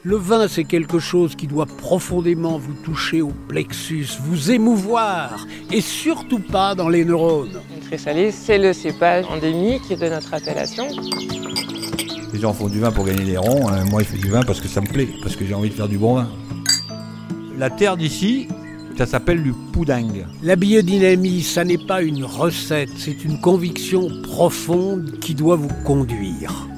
Le vin, c'est quelque chose qui doit profondément vous toucher au plexus, vous émouvoir, et surtout pas dans les neurones. Très salé, c'est le cépage endémique de notre appellation. Les gens font du vin pour gagner des ronds, moi je fais du vin parce que ça me plaît, parce que j'ai envie de faire du bon vin. La terre d'ici, ça s'appelle du poudingue. La biodynamie, ça n'est pas une recette, c'est une conviction profonde qui doit vous conduire.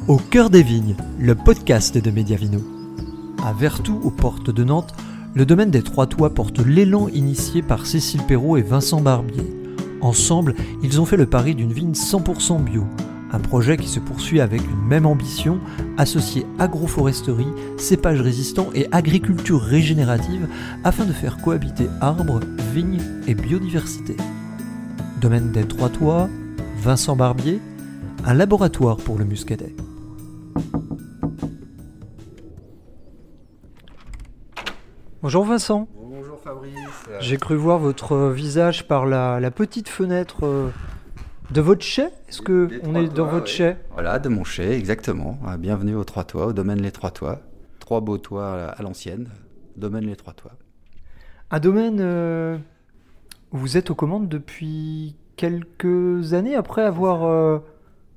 Au cœur des vignes, le podcast de Mediavino. À Vertou, aux portes de Nantes, le domaine des Trois Toits porte l'élan initié par Cécile Perrault et Vincent Barbier. Ensemble, ils ont fait le pari d'une vigne 100% bio. Un projet qui se poursuit avec une même ambition, associer agroforesterie, cépages résistants et agriculture régénérative afin de faire cohabiter arbres, vignes et biodiversité. Domaine des Trois Toits, Vincent Barbier, un laboratoire pour le muscadet. Bonjour Vincent. Bonjour Fabrice. J'ai cru voir votre visage par la petite fenêtre de votre chai. Est-ce qu'on est dans votre chai ? Voilà, de mon chai, exactement. Bienvenue aux Trois Toits, au domaine Les Trois Toits. 3 beaux toits à l'ancienne, domaine Les Trois Toits. Un domaine où vous êtes aux commandes depuis quelques années après avoir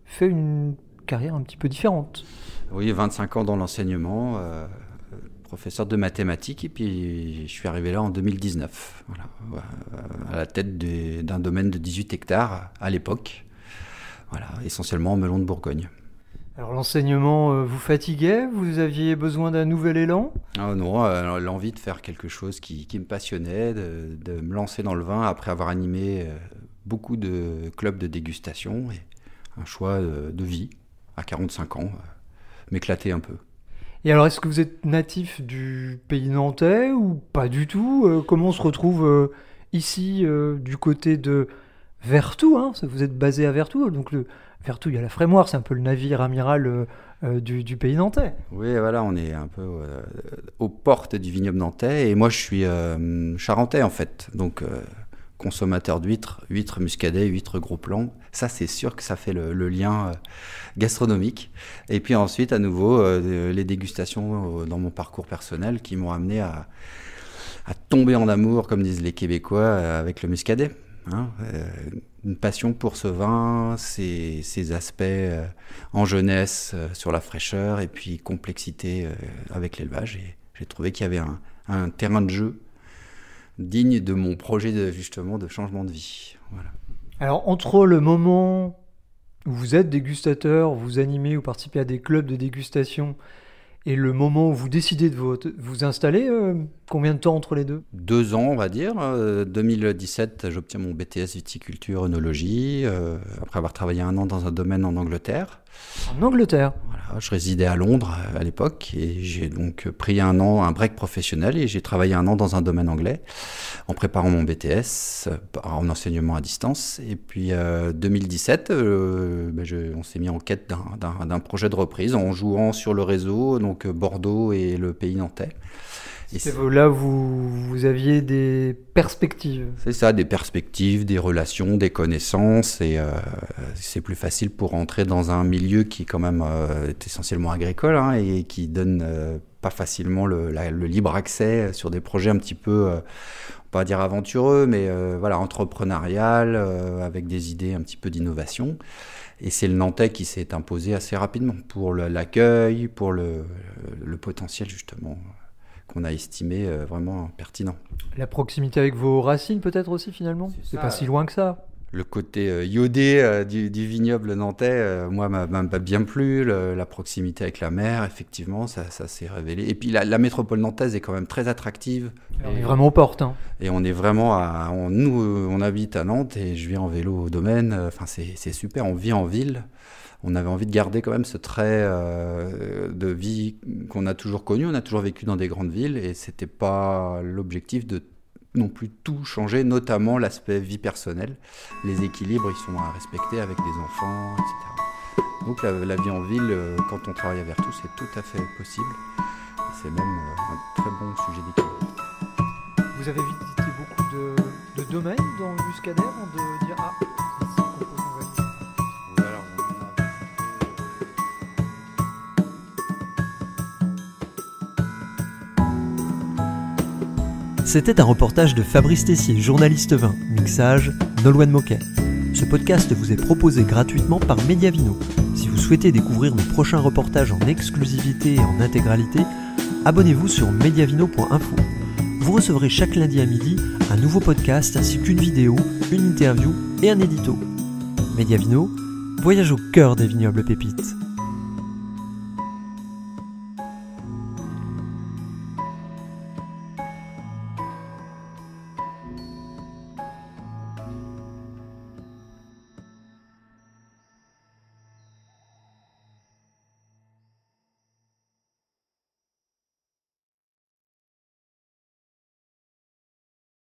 fait une carrière un petit peu différente. Oui, 25 ans dans l'enseignement, professeur de mathématiques, et puis je suis arrivé là en 2019, voilà, à la tête d'un domaine de 18 hectares à l'époque, voilà, essentiellement en melon de Bourgogne. Alors l'enseignement vous fatiguait ? Vous aviez besoin d'un nouvel élan ? Ah non, l'envie de faire quelque chose qui me passionnait, de me lancer dans le vin après avoir animé beaucoup de clubs de dégustation, et un choix de vie à 45 ans, m'éclater un peu. Et alors, est-ce que vous êtes natif du pays nantais ou pas du tout ? Comment on se retrouve ici, du côté de Vertou, hein ? Vous êtes basé à Vertou, donc Vertou, il y a la Frémoire, c'est un peu le navire amiral du pays nantais. Oui, voilà, on est un peu aux portes du vignoble nantais, et moi je suis charentais en fait, donc consommateur d'huîtres, huîtres muscadet, huîtres gros plan. Ça, c'est sûr que ça fait le lien gastronomique. Et puis ensuite, à nouveau, les dégustations dans mon parcours personnel qui m'ont amené à tomber en amour, comme disent les Québécois, avec le muscadet. Hein, une passion pour ce vin, ses aspects en jeunesse sur la fraîcheur, et puis complexité avec l'élevage. Et j'ai trouvé qu'il y avait un terrain de jeu digne de mon projet justement de changement de vie. Voilà. Alors, entre le moment où vous êtes dégustateur, vous animez ou participez à des clubs de dégustation, et le moment où vous décidez de vous installer, combien de temps entre les deux ? 2 ans, on va dire. 2017, j'obtiens mon BTS viticulture œnologie, après avoir travaillé 1 an dans un domaine en Angleterre. En Angleterre ? Voilà, je résidais à Londres à l'époque, et j'ai donc pris 1 an, un break professionnel, et j'ai travaillé 1 an dans un domaine anglais en préparant mon BTS en enseignement à distance. Et puis 2017, on s'est mis en quête d'un projet de reprise en jouant sur le réseau, donc Bordeaux et le pays nantais. Et là, vous aviez des perspectives. C'est ça, des perspectives, des relations, des connaissances, et c'est plus facile pour entrer dans un milieu qui quand même est essentiellement agricole, hein, et qui donne pas facilement le libre accès sur des projets un petit peu, on va pas dire aventureux, mais voilà, entrepreneurial, avec des idées un petit peu d'innovation. Et c'est le Nantais qui s'est imposé assez rapidement pour l'accueil, pour le potentiel justement qu'on a estimé vraiment pertinent. La proximité avec vos racines peut-être aussi finalement ? C'est pas si loin que ça. Le côté iodé du vignoble nantais, moi, m'a bien plu. La proximité avec la mer, effectivement, ça s'est révélé. Et puis la métropole nantaise est quand même très attractive. On est vraiment aux portes. Hein. Et on est vraiment on habite à Nantes, et je viens en vélo au domaine. Enfin, c'est super, on vit en ville. On avait envie de garder quand même ce trait de vie qu'on a toujours connu. On a toujours vécu dans des grandes villes, et c'était pas l'objectif de non plus tout changer, notamment l'aspect vie personnelle. Les équilibres, ils sont à respecter avec des enfants, etc. Donc la vie en ville, quand on travaille à Vertou, c'est tout à fait possible. Et c'est même un très bon sujet d'équilibre. Vous avez visité beaucoup de domaines dans le muscadet avant de dire « Ah, ici, on propose une nouvelle ». Alors, C'était un reportage de Fabrice Tessier, journaliste vin, mixage Nolwenn Moquet. Ce podcast vous est proposé gratuitement par Mediavino. Si vous souhaitez découvrir nos prochains reportages en exclusivité et en intégralité, abonnez-vous sur mediavino.info. Vous recevrez chaque lundi à midi un nouveau podcast ainsi qu'une vidéo, une interview et un édito. Mediavino, voyage au cœur des vignobles pépites.